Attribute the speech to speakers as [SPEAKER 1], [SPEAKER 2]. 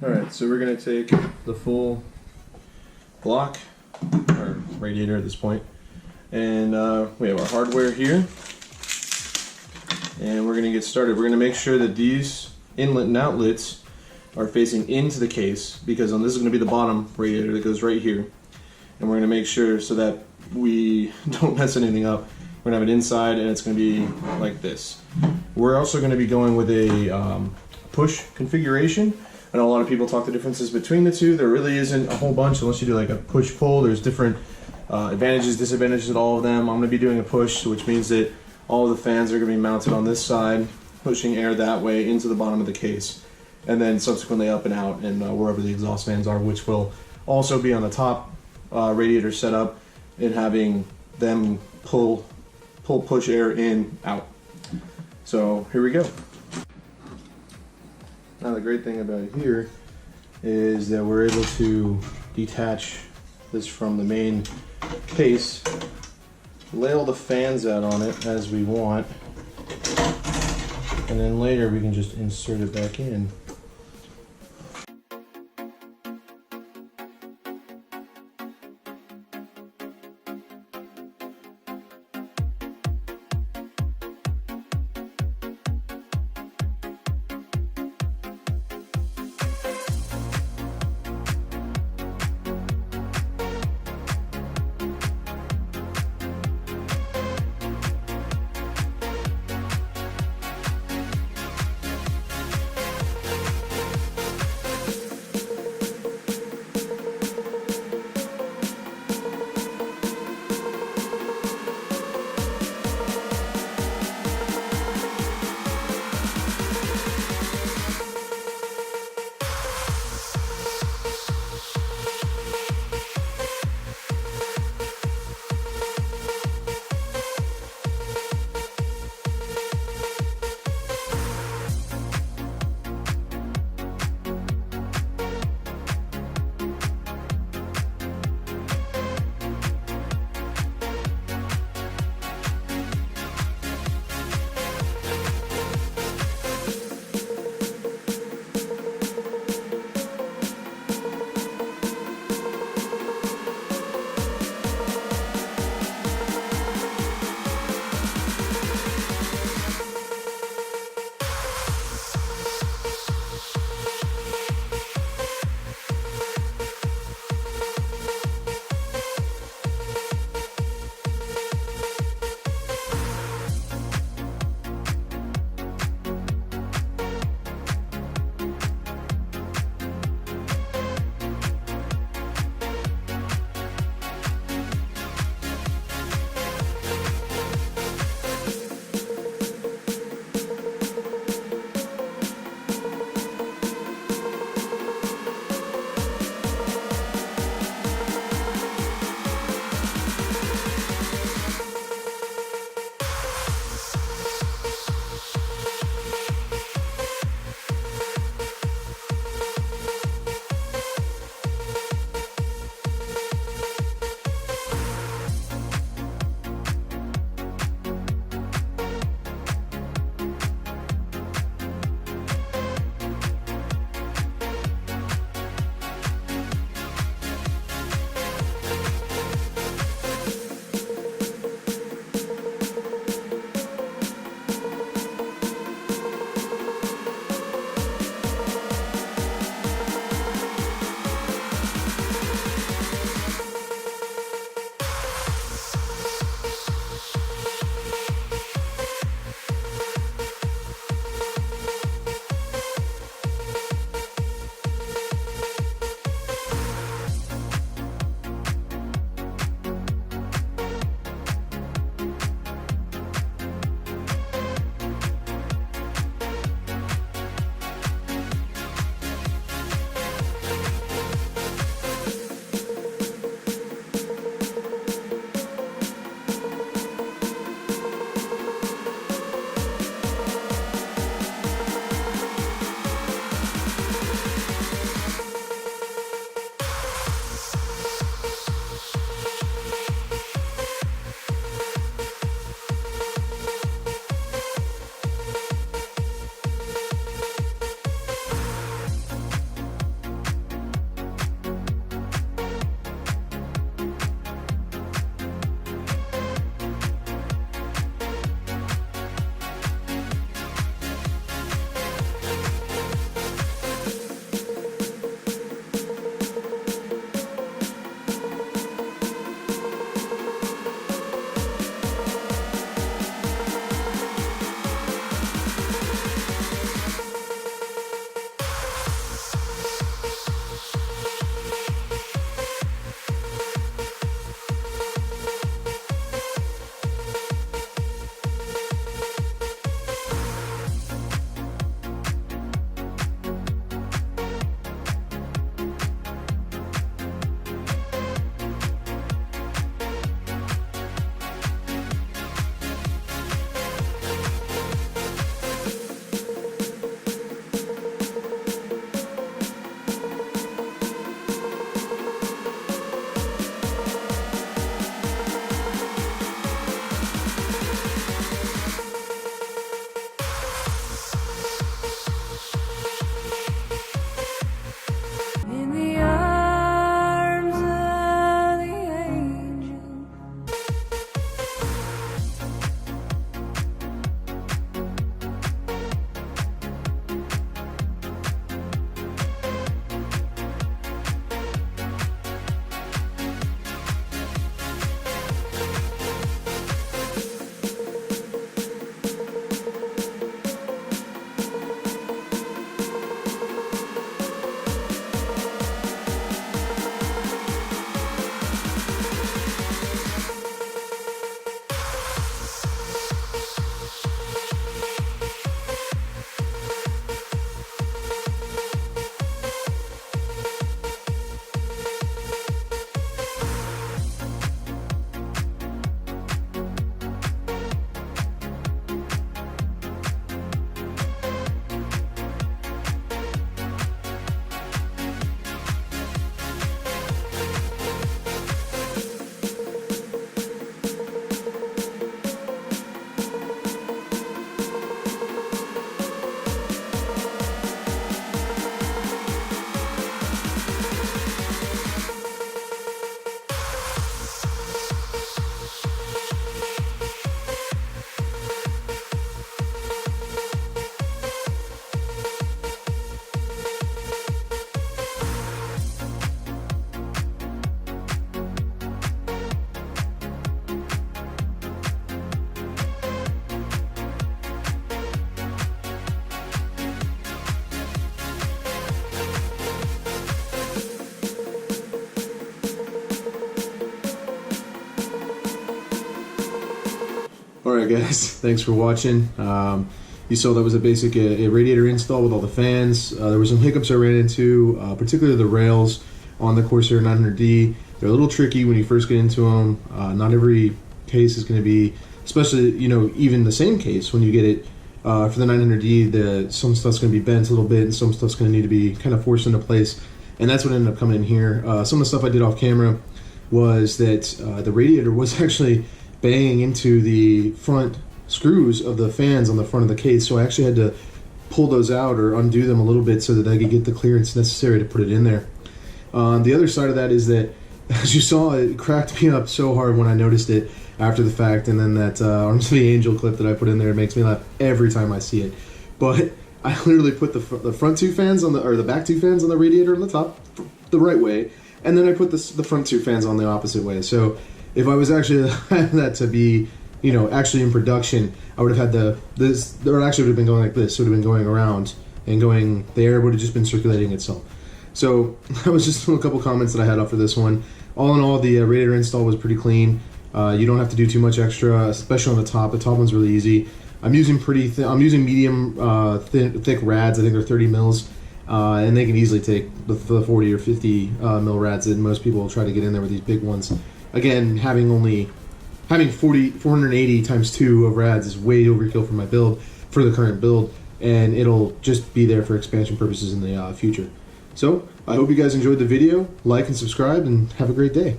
[SPEAKER 1] Alright, so we're going to take the full block, or radiator at this point, and we have our hardware here, and we're going to get started. We're going to make sure that these inlet and outlets are facing into the case, because this is going to be the bottom radiator that goes right here, and we're going to make sure so that we don't mess anything up. We're going to have it inside, and it's going to be like this. We're also going to be going with a push configuration. I know a lot of people talk the differences between the two. There really isn't a whole bunch unless you do like a push-pull. There's different advantages, disadvantages to all of them. I'm going to be doing a push, which means that all of the fans are going to be mounted on this side, pushing air that way into the bottom of the case, and then subsequently up and out and wherever the exhaust fans are, which will also be on the top radiator setup, and having them push air in, out. So here we go. Now the great thing about here is that we're able to detach this from the main case, lay all the fans out on it as we want, and then later we can just insert it back in. Alright guys, thanks for watching. You saw that was a basic a radiator install with all the fans. There were some hiccups I ran into, particularly the rails on the Corsair 900D. They're a little tricky when you first get into them. Not every case is going to be, especially, you know, even the same case when you get it for the 900D, some stuff's going to be bent a little bit and some stuff's going to need to be kind of forced into place. And that's what ended up coming in here. Some of the stuff I did off camera was that the radiator was actually banging into the front screws of the fans on the front of the case, so I actually had to pull those out or undo them a little bit so that I could get the clearance necessary to put it in there. The other side of that is that, as you saw, it cracked me up so hard when I noticed it after the fact, and then that Arms of the Angel clip that I put in there makes me laugh every time I see it. But I literally put the front two fans on the back two fans on the radiator on the top the right way, and then I put the front two fans on the opposite way. So if I was actually that to be, you know, actually in production, I would have had there actually would have been going like this. It would have been going around and going, the air would have just been circulating itself. So that was just a couple comments that I had up for this one. All in all, the radiator install was pretty clean. You don't have to do too much extra, especially on the top. The top one's really easy. I'm using medium thick rads. I think they're 30 mils, and they can easily take the 40 or 50 mil rads that most people will try to get in there with these big ones. Again, having 480 times 2 of rads is way overkill for my build, for the current build, and it'll just be there for expansion purposes in the future. So I hope you guys enjoyed the video. Like and subscribe, and have a great day.